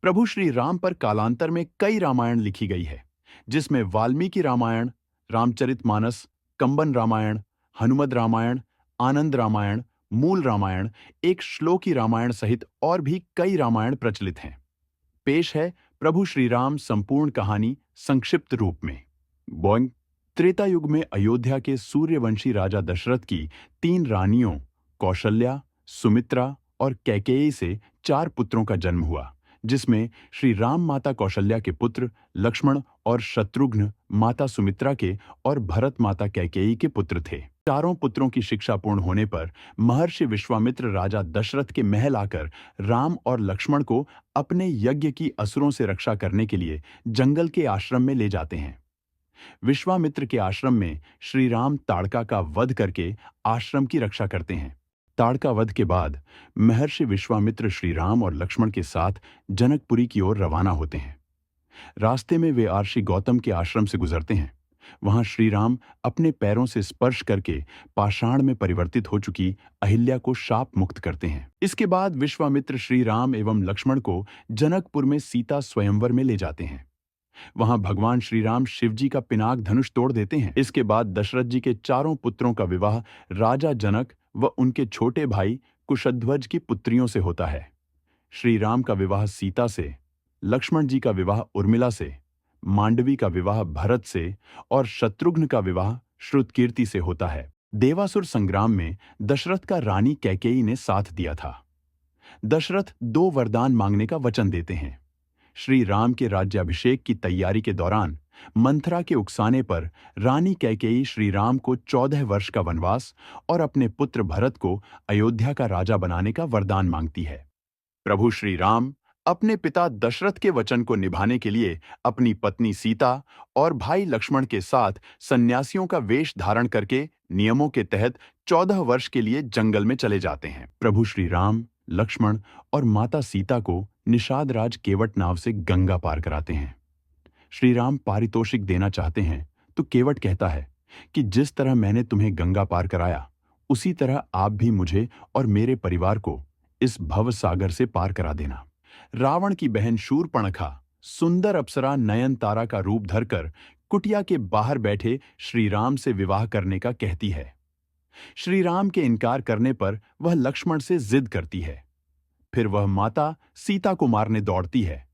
प्रभु श्री राम पर कालांतर में कई रामायण लिखी गई है, जिसमें वाल्मीकि रामायण, रामचरितमानस, कंबन रामायण, हनुमद रामायण, आनंद रामायण, मूल रामायण, एक श्लोकी रामायण सहित और भी कई रामायण प्रचलित हैं। पेश है प्रभु श्री राम संपूर्ण कहानी संक्षिप्त रूप में। बोइंग। त्रेता युग में अयोध्या के सूर्यवंशी राजा दशरथ की 3 रानियों कौशल्या, सुमित्रा और कैकेयी से 4 पुत्रों का जन्म हुआ, जिसमें श्री राम माता कौशल्या के पुत्र लक्ष्मण और शत्रुघ्न माता सुमित्रा के और भरत माता कैकेयी के पुत्र थे। चारों पुत्रों की शिक्षा पूर्ण होने पर महर्षि विश्वामित्र राजा दशरथ के महल आकर राम और लक्ष्मण को अपने यज्ञ की असुरों से रक्षा करने के लिए जंगल के आश्रम में ले जाते हैं। विश्वामित्र के आश्रम में श्री राम ताड़का का वध करके आश्रम की रक्षा करते हैं। ताड़का वध के बाद महर्षि विश्वामित्र श्री राम और लक्ष्मण के साथ जनकपुरी की ओर रवाना होते हैं। रास्ते में वे आर्षि गौतम के आश्रम से गुजरते हैं। वहां श्री राम अपने पैरों से स्पर्श करके पाषाण में परिवर्तित हो चुकी अहिल्या को शाप मुक्त करते हैं। इसके बाद विश्वामित्र श्री राम एवं लक्ष्मण को जनकपुर में सीता स्वयंवर में ले जाते हैं। वहां भगवान श्री राम शिव जी का पिनाक धनुष तोड़ देते हैं। इसके बाद दशरथ जी के चारों पुत्रों का विवाह राजा जनक व उनके छोटे भाई कुशध्वज की पुत्रियों से होता है। श्री राम का विवाह सीता से, लक्ष्मण जी का विवाह उर्मिला से, मांडवी का विवाह भरत से और शत्रुघ्न का विवाह श्रुतकीर्ति से होता है। देवासुर संग्राम में दशरथ का रानी कैकेयी ने साथ दिया था। दशरथ 2 वरदान मांगने का वचन देते हैं। श्री राम के राज्याभिषेक की तैयारी के दौरान मंथरा के उकसाने पर रानी कैकेयी श्री राम को 14 वर्ष का वनवास और अपने पुत्र भरत को अयोध्या का राजा बनाने का वरदान मांगती है। प्रभु श्री राम अपने पिता दशरथ के वचन को निभाने के लिए अपनी पत्नी सीता और भाई लक्ष्मण के साथ सन्यासियों का वेश धारण करके नियमों के तहत 14 वर्ष के लिए जंगल में चले जाते हैं। प्रभु श्री राम, लक्ष्मण और माता सीता को निषाद राज केवट नाव से गंगा पार कराते हैं। श्री राम पारितोषिक देना चाहते हैं तो केवट कहता है कि जिस तरह मैंने तुम्हें गंगा पार कराया, उसी तरह आप भी मुझे और मेरे परिवार को इस भव सागर से पार करा देना। रावण की बहन शूर्पणखा सुंदर अप्सरा नयनतारा का रूप धरकर कुटिया के बाहर बैठे श्री राम से विवाह करने का कहती है। श्री राम के इनकार करने पर वह लक्ष्मण से जिद करती है। फिर वह माता सीता को मारने दौड़ती है।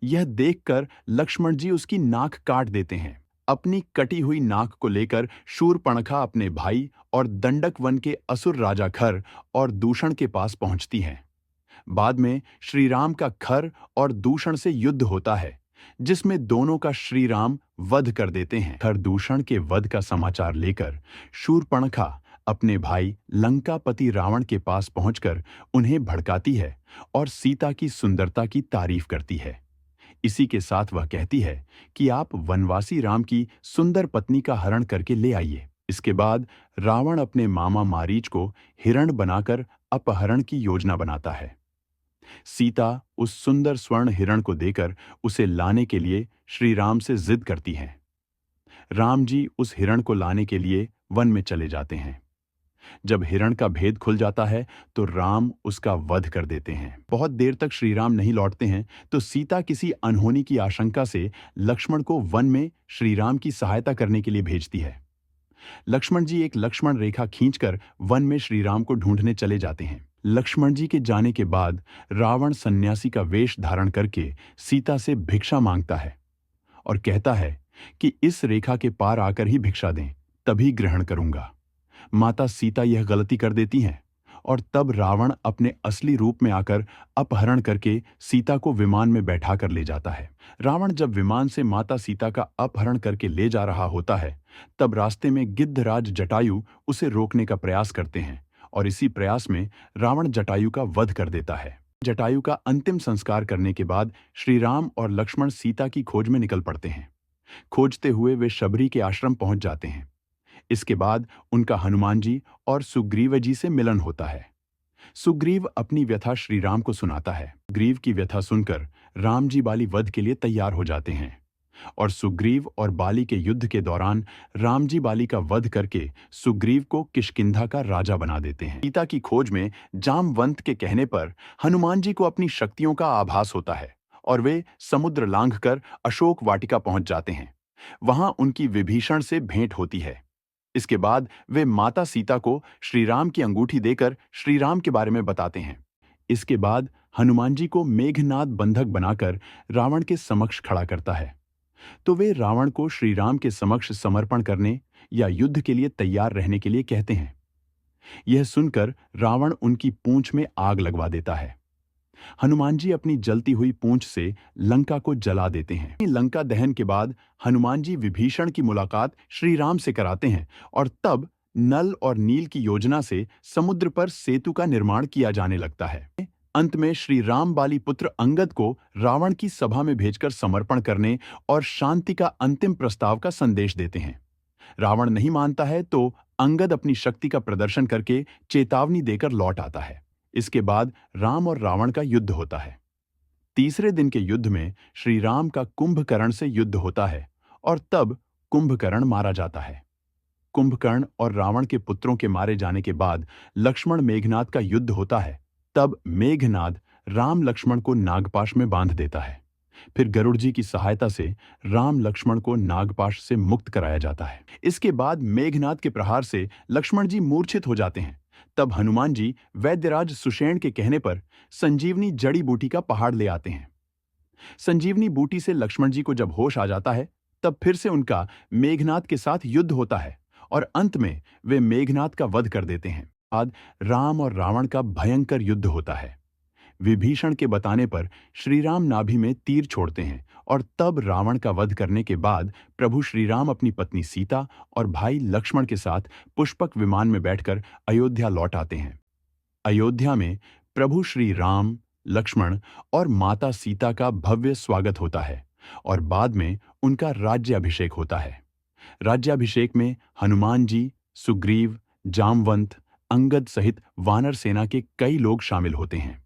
यह देखकर लक्ष्मण जी उसकी नाक काट देते हैं। अपनी कटी हुई नाक को लेकर शूर्पणखा अपने भाई और दंडक वन के असुर राजा खर और दूषण के पास पहुंचती है। बाद में श्री राम का खर और दूषण से युद्ध होता है, जिसमें दोनों का श्री राम वध कर देते हैं। खर दूषण के वध का समाचार लेकर शूर्पणखा अपने भाई लंकापति रावण के पास पहुंचकर उन्हें भड़काती है और सीता की सुंदरता की तारीफ करती है। इसी के साथ वह कहती है कि आप वनवासी राम की सुंदर पत्नी का हरण करके ले आइए। इसके बाद रावण अपने मामा मारीच को हिरण बनाकर अपहरण की योजना बनाता है। सीता उस सुंदर स्वर्ण हिरण को देकर उसे लाने के लिए श्री राम से जिद करती हैं। राम जी उस हिरण को लाने के लिए वन में चले जाते हैं। जब हिरण का भेद खुल जाता है तो राम उसका वध कर देते हैं। बहुत देर तक श्री राम नहीं लौटते हैं तो सीता किसी अनहोनी की आशंका से लक्ष्मण को वन में श्री राम की सहायता करने के लिए भेजती है। लक्ष्मण जी एक लक्ष्मण रेखा खींचकर वन में श्री राम को ढूंढने चले जाते हैं। लक्ष्मण जी के जाने के बाद रावण सन्यासी का वेश धारण करके सीता से भिक्षा मांगता है और कहता है कि इस रेखा के पार आकर ही भिक्षा दें, तभी ग्रहण करूंगा। माता सीता यह गलती कर देती हैं और तब रावण अपने असली रूप में आकर अपहरण करके सीता को विमान में बैठा कर ले जाता है। रावण जब विमान से माता सीता का अपहरण करके ले जा रहा होता है, तब रास्ते में गिद्धराज जटायु उसे रोकने का प्रयास करते हैं और इसी प्रयास में रावण जटायु का वध कर देता है। जटायु का अंतिम संस्कार करने के बाद श्री राम और लक्ष्मण सीता की खोज में निकल पड़ते हैं। खोजते हुए वे शबरी के आश्रम पहुंच जाते हैं। इसके बाद उनका हनुमान जी और सुग्रीव जी से मिलन होता है। सुग्रीव अपनी व्यथा श्री राम को सुनाता है। सुग्रीव की व्यथा सुनकर राम जी बाली वध के लिए तैयार हो जाते हैं और सुग्रीव और बाली के युद्ध के दौरान राम जी बाली का वध करके सुग्रीव को किष्किंधा का राजा बना देते हैं। सीता की खोज में जामवंत के कहने पर हनुमान जी को अपनी शक्तियों का आभास होता है और वे समुद्र लांघकर अशोक वाटिका पहुंच जाते हैं। वहां उनकी विभीषण से भेंट होती है। इसके बाद वे माता सीता को श्री राम की अंगूठी देकर श्री राम के बारे में बताते हैं। इसके बाद हनुमान जी को मेघनाद बंधक बनाकर रावण के समक्ष खड़ा करता है। तो वे रावण को श्री राम के समक्ष समर्पण करने या युद्ध के लिए तैयार रहने के लिए कहते हैं। यह सुनकर रावण उनकी पूंछ में आग लगवा देता है। हनुमान जी अपनी जलती हुई पूंछ से लंका को जला देते हैं। लंका दहन के बाद हनुमान जी विभीषण की मुलाकात श्री राम से कराते हैं और तब नल और नील की योजना से समुद्र पर सेतु का निर्माण किया जाने लगता है। अंत में श्री राम बाली पुत्र अंगद को रावण की सभा में भेजकर समर्पण करने और शांति का अंतिम प्रस्ताव का संदेश देते हैं। रावण नहीं मानता है तो अंगद अपनी शक्ति का प्रदर्शन करके चेतावनी देकर लौट आता है। इसके बाद राम और रावण का युद्ध होता है। तीसरे दिन के युद्ध में श्री राम का कुंभकर्ण से युद्ध होता है और तब कुंभकर्ण मारा जाता है। कुंभकर्ण और रावण के पुत्रों के मारे जाने के बाद लक्ष्मण मेघनाद का युद्ध होता है। तब मेघनाद राम लक्ष्मण को नागपाश में बांध देता है। फिर गरुड़ जी की सहायता से राम लक्ष्मण को नागपाश से मुक्त कराया जाता है। इसके बाद मेघनाद के प्रहार से लक्ष्मण जी मूर्छित हो जाते हैं। तब हनुमान जी वैद्यराज सुषेण के कहने पर संजीवनी जड़ी बूटी का पहाड़ ले आते हैं। संजीवनी बूटी से लक्ष्मण जी को जब होश आ जाता है तब फिर से उनका मेघनाद के साथ युद्ध होता है और अंत में वे मेघनाद का वध कर देते हैं। बाद राम और रावण का भयंकर युद्ध होता है। विभीषण के बताने पर श्री राम नाभि में तीर छोड़ते हैं और तब रावण का वध करने के बाद प्रभु श्री राम अपनी पत्नी सीता और भाई लक्ष्मण के साथ पुष्पक विमान में बैठकर अयोध्या लौट आते हैं। अयोध्या में प्रभु श्री राम, लक्ष्मण और माता सीता का भव्य स्वागत होता है और बाद में उनका राज्याभिषेक होता है। राज्याभिषेक में हनुमान जी, सुग्रीव, जामवंत, अंगद सहित वानर सेना के कई लोग शामिल होते हैं।